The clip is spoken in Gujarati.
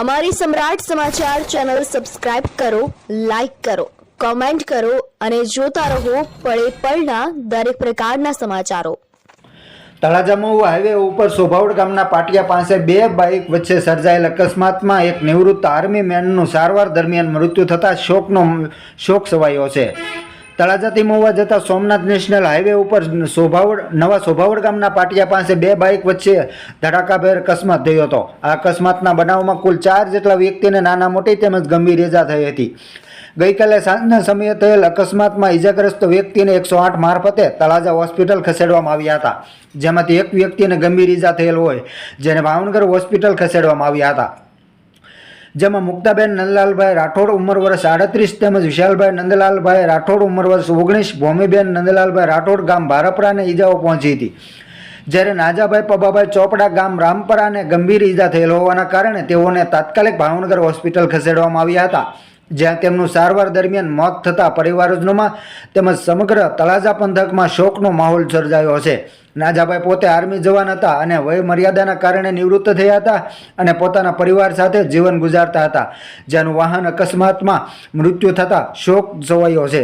અમારી સમ્રાટ સમાચાર ચેનલ સબસ્ક્રાઇબ કરો, લાઈક કરો, કોમેન્ટ કરો અને જોતા રહો પળે પળના દરેક પ્રકારના સમાચારો। તળાજા મહુવા હાઈવે ઉપર સોભાવડ ગામના પાટિયા પાસે બે બાઇક વચ્ચે સર્જાયેલ અકસ્માતમાં એક નિવૃત્ત આર્મી મેનનું સારવાર દરમિયાન મૃત્યુ થતાં શોક છવાયો છે। તળાજાથી મહુવા જતા સોમનાથ નેશનલ હાઈવે ઉપર નવા સોભાવડ ગામના પાટિયા પાસે બે બાઇક વચ્ચે ધડાકાભેર અકસ્માત થયો હતો। આ અકસ્માતના બનાવમાં કુલ 4 જેટલા વ્યક્તિને નાના મોટી તેમજ ગંભીર ઇજા થઈ હતી। ગઈકાલે સાંજના સમયે થયેલ અકસ્માતમાં ઇજાગ્રસ્ત વ્યક્તિને 108 મારફતે તળાજા હોસ્પિટલ ખસેડવામાં આવ્યા હતા, જેમાંથી એક વ્યક્તિને ગંભીર ઇજા થયેલ હોય જેને ભાવનગર હોસ્પિટલ ખસેડવામાં આવ્યા હતા। જેમાં મુક્તાબેન નંદલાલભાઈ રાઠોડ ઉંમર વર્ષ 38 તેમજ વિશાલભાઈ નંદલાલભાઈ રાઠોડ ઉંમર વર્ષ 19, ભૂમિબેન નંદલાલભાઈ રાઠોડ ગામ ભારપરાને ઈજાઓ પહોંચી હતી, જ્યારે નાજાભાઈ પબાભાઈ ચોપડા ગામ રામપરાને ગંભીર ઈજા થયેલ હોવાના કારણે તેઓને તાત્કાલિક ભાવનગર હોસ્પિટલ ખસેડવામાં આવ્યા હતા, જ્યાં તેમનું સારવાર દરમિયાન મોત થતાં પરિવારજનોમાં તેમજ સમગ્ર તળાજા પંથકમાં શોકનો માહોલ સર્જાયો છે। નાજાભાઈ પોતે આર્મી જવાન હતા અને વય મર્યાદાના કારણે નિવૃત્ત થયા હતા અને પોતાના પરિવાર સાથે જીવન ગુજારતા હતા, જેનું વાહન અકસ્માતમાં મૃત્યુ થતાં શોક છવાયો છે।